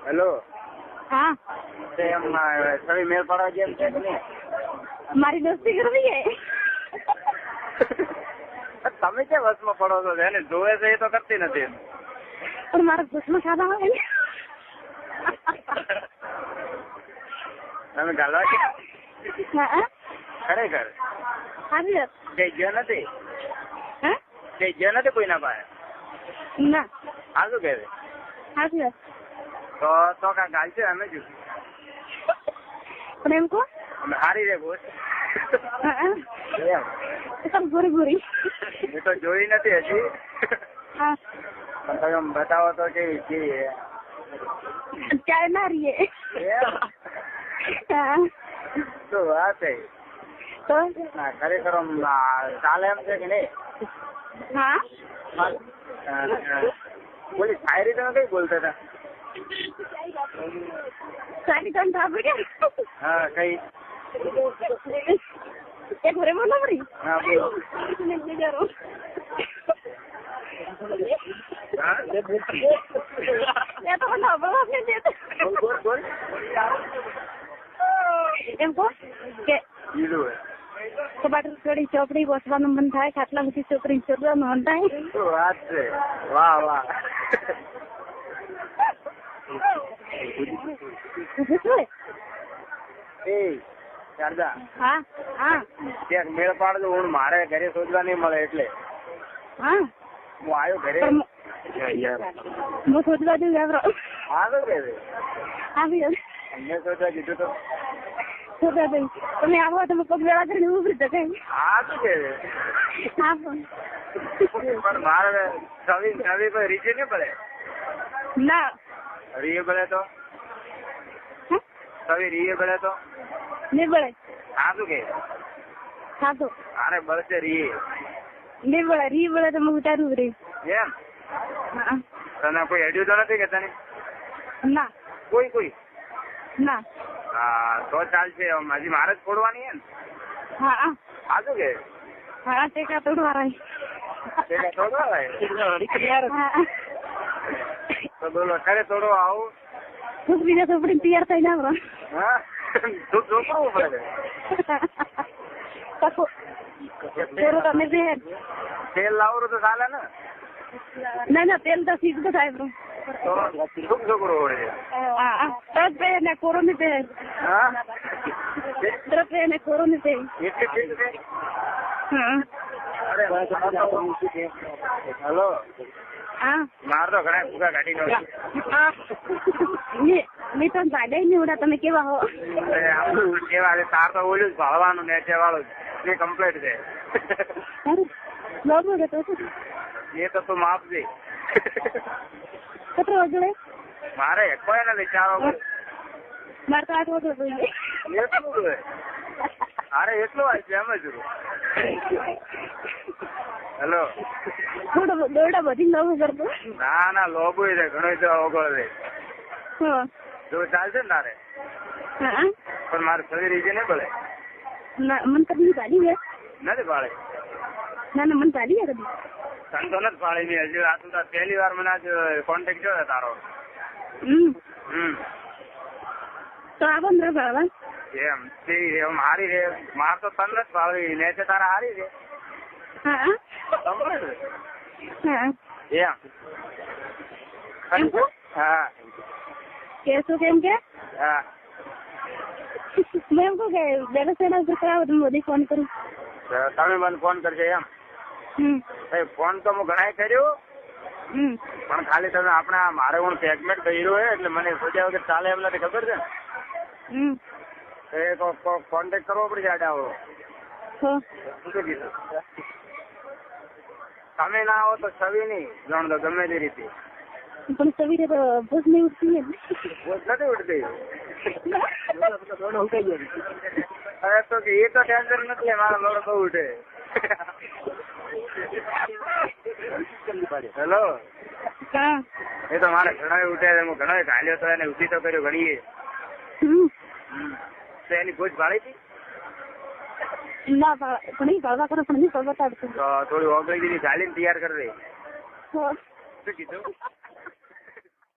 Hello. હા એમ છવી મેળ પાડવા જેમ છે કે નહીં? મારી દોસ્તી કરવી છે. તમે ક્યાં વસમાં પડો છો? એને જોવે છે એ તો કરતી નથી. પણ મારા દોસ્તમાં ખાધા હોય ને. તમે ગાલવા કે હા ખરેખર હાજી કઈ ગયો નથી? હા કઈ ગયો નથી કોઈના પાસે? ના હા શું કે હાજી તો કા ગાલ છે અમે જો પણ એમ કો અમે હારી રે બોસ. એમ ગોરી ગોરી મેં તો જોઈ નથી હજી. હા પણ તમે આમ બતાવો તો કેવી કેવી ત્યારે ના રહીએ. હા શું વાત છે? તો ના ખરેખર આમ ચાલે એમ છે કે નહીં? હા બોલી શાયરી તમે કઈ બોલતા હતા? સારી કામ થાપે કે હા કઈ એક ભરે બોલો મરી હા બોલો. હા તો મને બોલો આપને દે બોલ બોલ. એમ કો કે લીધું કબાટ થોડી ચોપડી બસવાનું મન થાય ખાટલા બધી છોકરી શોધવાનું મન થાય. શું વાત છે? વાહ વાહ. એ શારદા હા હા ક્યાંક મેળ પાડજો. હું મારે ઘરે શોધવા નહીં મળે એટલે હા હું આવ્યો ઘરે. હું શોધવા દઉં એમ હા તો કે આવી મેં શોધવા કીધું તો શોધવા દઉં. તમે આવો તમે પગ વેળા કરીને ઉભરી જશે. હા શું કે હા પણ મારે છવી કોઈ રીચે નહીં પડે. ના રીએ પડે તો છવી રીએ પડે તો નહીં બળે. હા શું કે સાચું અરે બળશે રીએ નહીં બળે રી બળે તો હું ઉતારું રે. એમ હા તને કોઈ હેડ્યું તો નથી કે તને ના કોઈ ના હા તો ચાલશે. હજી મારે જ છોડવાની એમ. હા હા શું કે હા ટેકા તોડવા રહી. તો બોલો ખરે તોડવા આવું? બીજા ચોપડી તૈયાર થઈ ના હા છોકરું પડે તમે બેન તેલ લાવરું તો ચાલે ને? ના તેલ તો સીધું થાય બ્રો. તો શું છોકરો હોય? તરત પે ને કોરોની પે હા તરત પે ને કોરોની પે. એટલી ફીટ છે? હા હેલો હા માર તો ઘણા ભૂગા કાઢી નાખે. મેં તો ગાડે નહીં ઉડા. તમે કેવા હો? કેવા છે તાર તો ઓલું જ ભાળવાનું નેચે વાળું જ એ કમ્પ્લીટ છે. લોબો કે તો એ તો તું માપજે. કેટલો વજડે? મારે કોઈ નથી ચાલો. મારે તો 8 વજડે જોઈએ. એટલું છે? અરે એટલું હોય છે એમ જ. હેલો દોરડા બધી લોબો કરતો. ના ના લોબુ છે ઘણો છે ઓગળ છે. હા જો ચાલશે ને તારે હા પણ મારે શરીર રીજે નહીં પડે. ના મન કદી પાડી છે. નથી પાડે? ના મને પાડી છે કદી. તને તો નથી પાડી ની હજુ. આ તું પહેલી વાર મને આજ કોન્ટેક્ટ થયો તારો. તો આવો ને ભાવા એમ એમ હારી રે. માર તો તને જ ભાવી ને છે તારા હારી રે. હા હા એમ હા કે શું કેમ કે હા મેં એમ કહું કે બેલેન્સ ઉપર કરાવો તો મોદી ફોન કરું. તમે મને ફોન કરજો એમ? ફોન તો હું ઘણા કર્યો પણ ખાલી તમે આપણા મારે હું પેમેન્ટ કર્યું હોય એટલે મને સોચ્યા વગર ચાલે એમ નથી. ખબર છે ને? એ કોન્ટેક્ટ કરવો પડશે. આડાવો શું કીધું? તમે ના આવો તો છવી નહીં જાણ દો ગમે તે રીતે. પણ સવીરે તો ભૂખ નહીં ઉઠતી ને. ભૂખ નથી ઉઠતી? અરે તો કે એ તો ટેન્શન નથી. મારા લોડ બહુ ઉઠે. હેલો હા એ તો મારે ઘણા ઉઠે. હું ઘણો ઘાલ્યો તો એને ઉઠી તો કર્યો ઘણીએ. તો એની ભૂજ ભાળી હતી? ના ઘણી ભાળવા કરો પણ નહીં ભાળવા. તો થોડી ઓગળી દીધી ઘાલીને તૈયાર કરી દે. શું કીધું